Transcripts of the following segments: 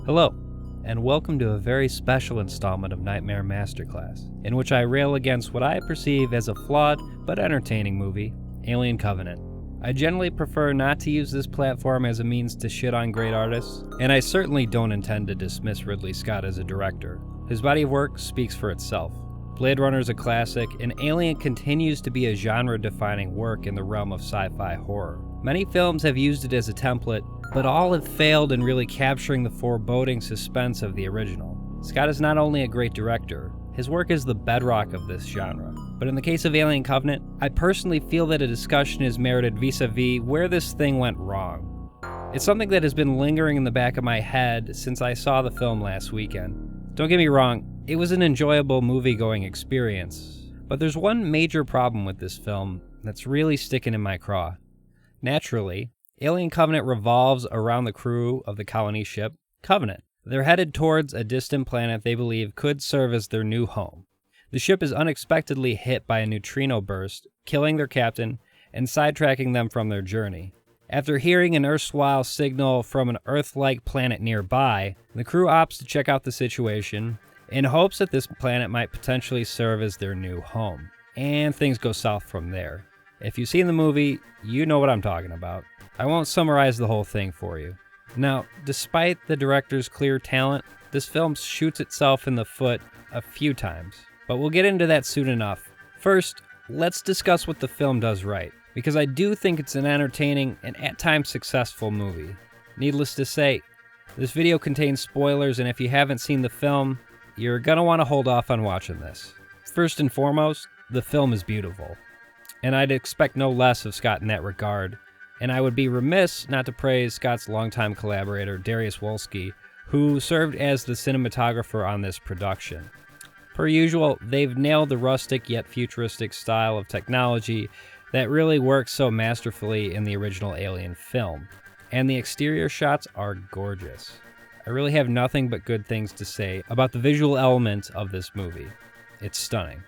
Hello, and welcome to a very special installment of Nightmare Masterclass, in which I rail against what I perceive as a flawed but entertaining movie, Alien Covenant. I generally prefer not to use this platform as a means to shit on great artists, and I certainly don't intend to dismiss Ridley Scott as a director. His body of work speaks for itself. Blade Runner is a classic, and Alien continues to be a genre-defining work in the realm of sci-fi horror. Many films have used it as a template, but all have failed in really capturing the foreboding suspense of the original. Scott is not only a great director, his work is the bedrock of this genre. But in the case of Alien Covenant, I personally feel that a discussion is merited vis-a-vis where this thing went wrong. It's something that has been lingering in the back of my head since I saw the film last weekend. Don't get me wrong, it was an enjoyable movie-going experience, but there's one major problem with this film that's really sticking in my craw. Naturally, Alien Covenant revolves around the crew of the colony ship Covenant. They're headed towards a distant planet they believe could serve as their new home. The ship is unexpectedly hit by a neutrino burst, killing their captain and sidetracking them from their journey. After hearing an erstwhile signal from an Earth-like planet nearby, the crew opts to check out the situation in hopes that this planet might potentially serve as their new home. And things go south from there. If you've seen the movie, you know what I'm talking about. I won't summarize the whole thing for you. Now, despite the director's clear talent, this film shoots itself in the foot a few times. But we'll get into that soon enough. First, let's discuss what the film does right, because I do think it's an entertaining and at times successful movie. Needless to say, this video contains spoilers, and if you haven't seen the film, you're gonna want to hold off on watching this. First and foremost, the film is beautiful, and I'd expect no less of Scott in that regard. And I would be remiss not to praise Scott's longtime collaborator, Dariusz Wolski, who served as the cinematographer on this production. Per usual, they've nailed the rustic yet futuristic style of technology that really works so masterfully in the original Alien film. And the exterior shots are gorgeous. I really have nothing but good things to say about the visual element of this movie. It's stunning.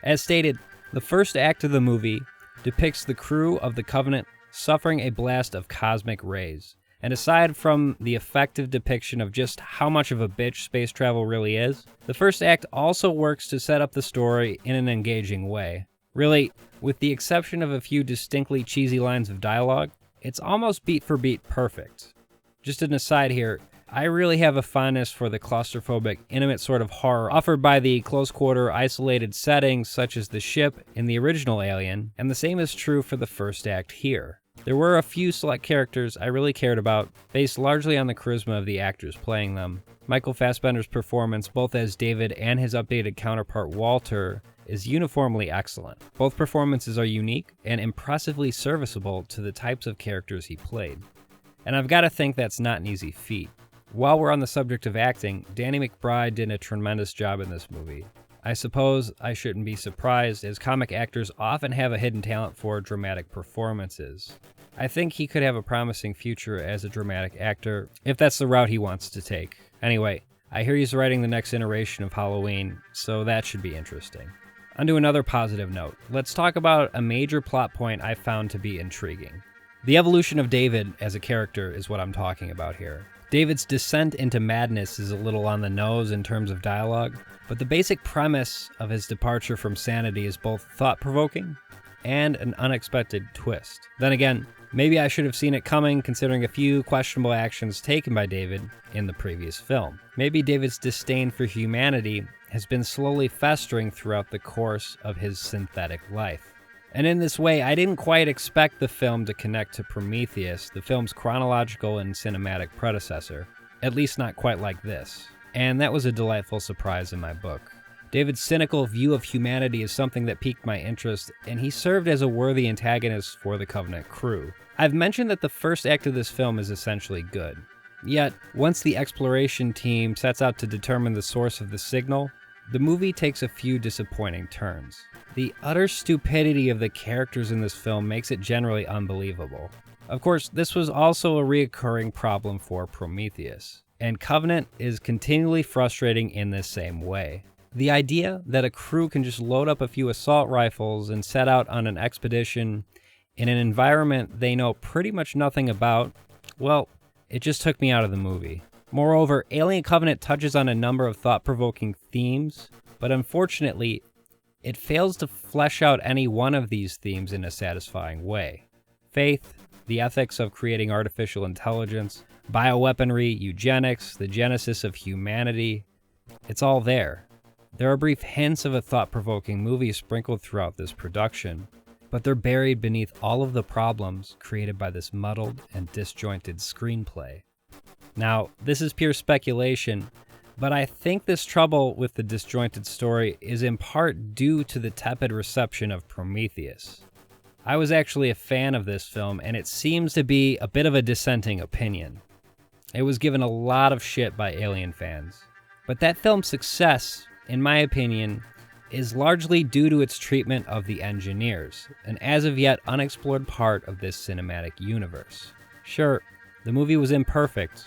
As stated, the first act of the movie depicts the crew of the Covenant suffering a blast of cosmic rays. And aside from the effective depiction of just how much of a bitch space travel really is, the first act also works to set up the story in an engaging way. Really, with the exception of a few distinctly cheesy lines of dialogue, it's almost beat for beat perfect. Just an aside here, I really have a fondness for the claustrophobic, intimate sort of horror offered by the close-quarter, isolated settings such as the ship in the original Alien, and the same is true for the first act here. There were a few select characters I really cared about, based largely on the charisma of the actors playing them. Michael Fassbender's performance, both as David and his updated counterpart Walter, is uniformly excellent. Both performances are unique and impressively serviceable to the types of characters he played. And I've got to think that's not an easy feat. While we're on the subject of acting, Danny McBride did a tremendous job in this movie. I suppose I shouldn't be surprised, as comic actors often have a hidden talent for dramatic performances. I think he could have a promising future as a dramatic actor, if that's the route he wants to take. Anyway, I hear he's writing the next iteration of Halloween, so that should be interesting. On to another positive note. Let's talk about a major plot point I found to be intriguing. The evolution of David as a character is what I'm talking about here. David's descent into madness is a little on the nose in terms of dialogue, but the basic premise of his departure from sanity is both thought-provoking and an unexpected twist. Then again, maybe I should have seen it coming considering a few questionable actions taken by David in the previous film. Maybe David's disdain for humanity has been slowly festering throughout the course of his synthetic life. And in this way, I didn't quite expect the film to connect to Prometheus, the film's chronological and cinematic predecessor. At least not quite like this. And that was a delightful surprise in my book. David's cynical view of humanity is something that piqued my interest, and he served as a worthy antagonist for the Covenant crew. I've mentioned that the first act of this film is essentially good. Yet, once the exploration team sets out to determine the source of the signal, the movie takes a few disappointing turns. The utter stupidity of the characters in this film makes it generally unbelievable. Of course, this was also a recurring problem for Prometheus, and Covenant is continually frustrating in this same way. The idea that a crew can just load up a few assault rifles and set out on an expedition in an environment they know pretty much nothing about, well, it just took me out of the movie. Moreover, Alien Covenant touches on a number of thought-provoking themes, but unfortunately, it fails to flesh out any one of these themes in a satisfying way. Faith, the ethics of creating artificial intelligence, bioweaponry, eugenics, the genesis of humanity, it's all there. There are brief hints of a thought-provoking movie sprinkled throughout this production, but they're buried beneath all of the problems created by this muddled and disjointed screenplay. Now, this is pure speculation, but I think this trouble with the disjointed story is in part due to the tepid reception of Prometheus. I was actually a fan of this film, and it seems to be a bit of a dissenting opinion. It was given a lot of shit by Alien fans. But that film's success, in my opinion, is largely due to its treatment of the engineers, an as of yet unexplored part of this cinematic universe. Sure, the movie was imperfect,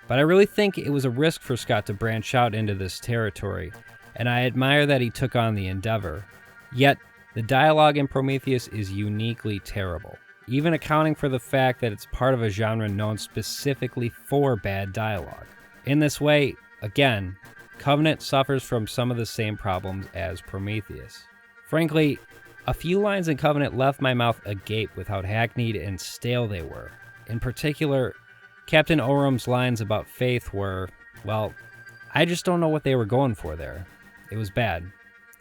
but I really think it was a risk for Scott to branch out into this territory, and I admire that he took on the endeavor. Yet, the dialogue in Prometheus is uniquely terrible, even accounting for the fact that it's part of a genre known specifically for bad dialogue. In this way, again, Covenant suffers from some of the same problems as Prometheus. Frankly, a few lines in Covenant left my mouth agape with how hackneyed and stale they were. In particular, Captain Orum's lines about faith were, well, I just don't know what they were going for there. It was bad.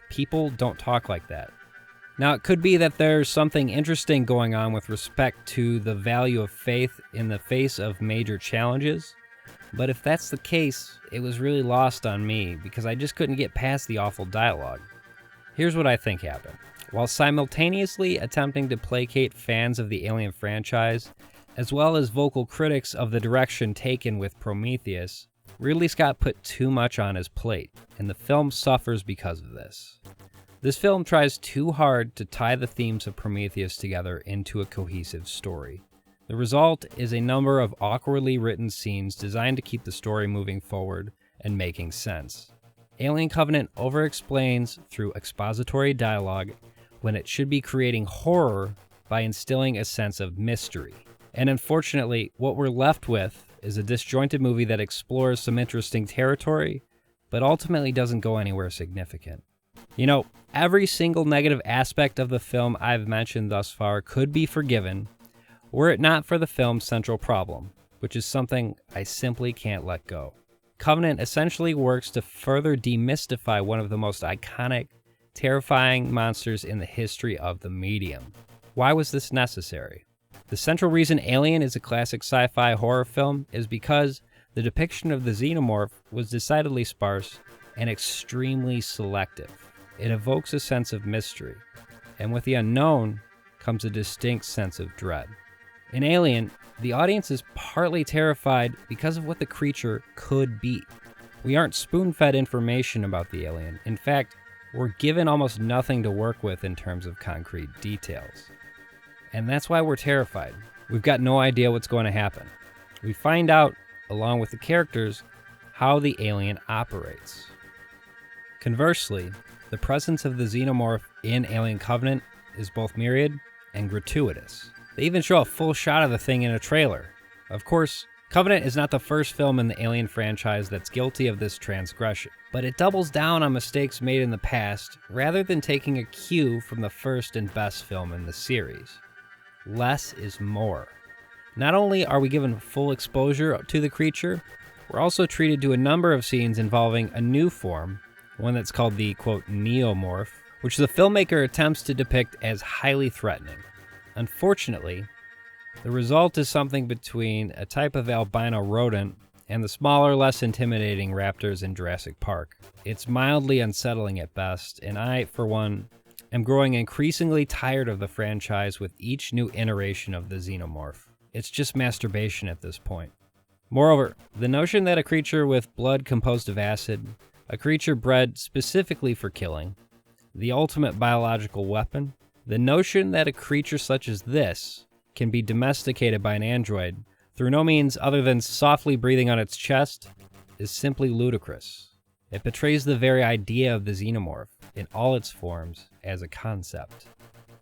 People don't talk like that. Now, it could be that there's something interesting going on with respect to the value of faith in the face of major challenges, but if that's the case, it was really lost on me because I just couldn't get past the awful dialogue. Here's what I think happened. While simultaneously attempting to placate fans of the Alien franchise, as well as vocal critics of the direction taken with Prometheus, Ridley Scott put too much on his plate, and the film suffers because of this. This film tries too hard to tie the themes of Prometheus together into a cohesive story. The result is a number of awkwardly written scenes designed to keep the story moving forward and making sense. Alien Covenant over-explains through expository dialogue when it should be creating horror by instilling a sense of mystery. And unfortunately, what we're left with is a disjointed movie that explores some interesting territory, but ultimately doesn't go anywhere significant. You know, every single negative aspect of the film I've mentioned thus far could be forgiven were it not for the film's central problem, which is something I simply can't let go. Covenant essentially works to further demystify one of the most iconic, terrifying monsters in the history of the medium. Why was this necessary? The central reason Alien is a classic sci-fi horror film is because the depiction of the xenomorph was decidedly sparse and extremely selective. It evokes a sense of mystery, and with the unknown comes a distinct sense of dread. In Alien, the audience is partly terrified because of what the creature could be. We aren't spoon-fed information about the alien. In fact, we're given almost nothing to work with in terms of concrete details. And that's why we're terrified. We've got no idea what's going to happen. We find out, along with the characters, how the alien operates. Conversely, the presence of the xenomorph in Alien Covenant is both myriad and gratuitous. They even show a full shot of the thing in a trailer. Of course, Covenant is not the first film in the Alien franchise that's guilty of this transgression, but it doubles down on mistakes made in the past rather than taking a cue from the first and best film in the series. Less is more. Not only are we given full exposure to the creature, we're also treated to a number of scenes involving a new form, one that's called the, quote, neomorph, which the filmmaker attempts to depict as highly threatening. Unfortunately, the result is something between a type of albino rodent and the smaller, less intimidating raptors in Jurassic Park. It's mildly unsettling at best, and I, for one, am growing increasingly tired of the franchise with each new iteration of the xenomorph. It's just masturbation at this point. Moreover, the notion that a creature with blood composed of acid, a creature bred specifically for killing, the ultimate biological weapon, the notion that a creature such as this can be domesticated by an android through no means other than softly breathing on its chest is simply ludicrous. It betrays the very idea of the xenomorph in all its forms as a concept.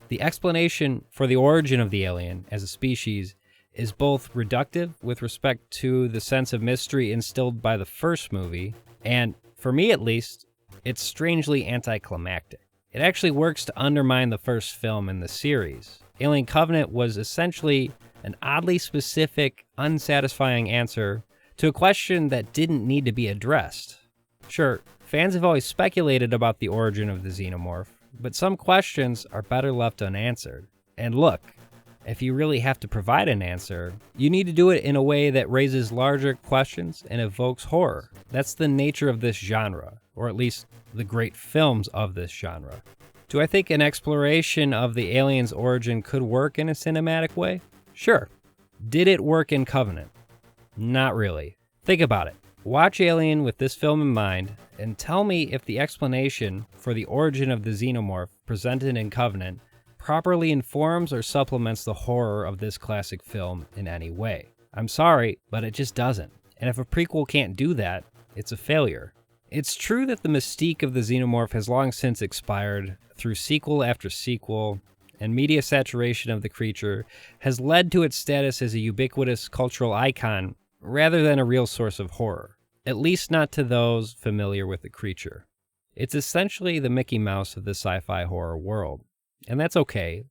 The explanation for the origin of the alien as a species is both reductive with respect to the sense of mystery instilled by the first movie, and, for me at least, it's strangely anticlimactic. It actually works to undermine the first film in the series. Alien Covenant was essentially an oddly specific, unsatisfying answer to a question that didn't need to be addressed. Sure, fans have always speculated about the origin of the xenomorph, but some questions are better left unanswered. And look, if you really have to provide an answer, you need to do it in a way that raises larger questions and evokes horror. That's the nature of this genre, or at least the great films of this genre. Do I think an exploration of the alien's origin could work in a cinematic way? Sure. Did it work in Covenant? Not really. Think about it. Watch Alien with this film in mind, and tell me if the explanation for the origin of the xenomorph presented in Covenant properly informs or supplements the horror of this classic film in any way. I'm sorry, but it just doesn't. And if a prequel can't do that, it's a failure. It's true that the mystique of the xenomorph has long since expired through sequel after sequel, and media saturation of the creature has led to its status as a ubiquitous cultural icon rather than a real source of horror, at least not to those familiar with the creature. It's essentially the Mickey Mouse of the sci-fi horror world. And that's okay.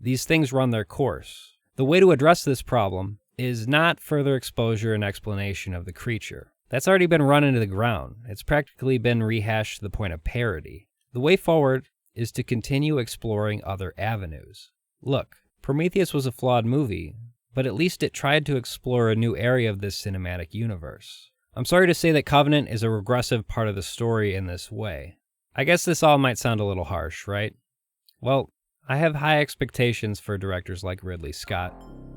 These things run their course. The way to address this problem is not further exposure and explanation of the creature. That's already been run into the ground. It's practically been rehashed to the point of parody. The way forward is to continue exploring other avenues. Look, Prometheus was a flawed movie, but at least it tried to explore a new area of this cinematic universe. I'm sorry to say that Covenant is a regressive part of the story in this way. I guess this all might sound a little harsh, right? Well, I have high expectations for directors like Ridley Scott,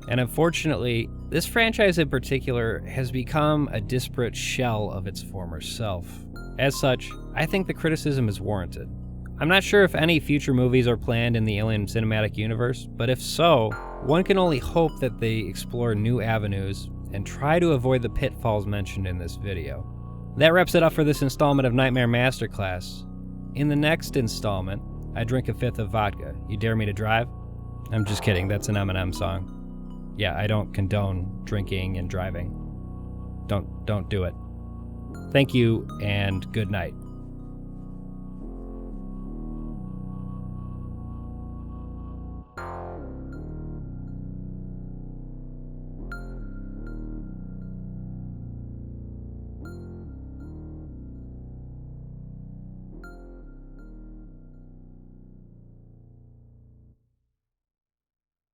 and unfortunately, this franchise in particular has become a disparate shell of its former self. As such, I think the criticism is warranted. I'm not sure if any future movies are planned in the Alien cinematic universe, but if so, one can only hope that they explore new avenues and try to avoid the pitfalls mentioned in this video. That wraps it up for this installment of Nightmare Masterclass. In the next installment, I drink a fifth of vodka. You dare me to drive? I'm just kidding, that's an Eminem song. Yeah, I don't condone drinking and driving. Don't do it. Thank you, and good night.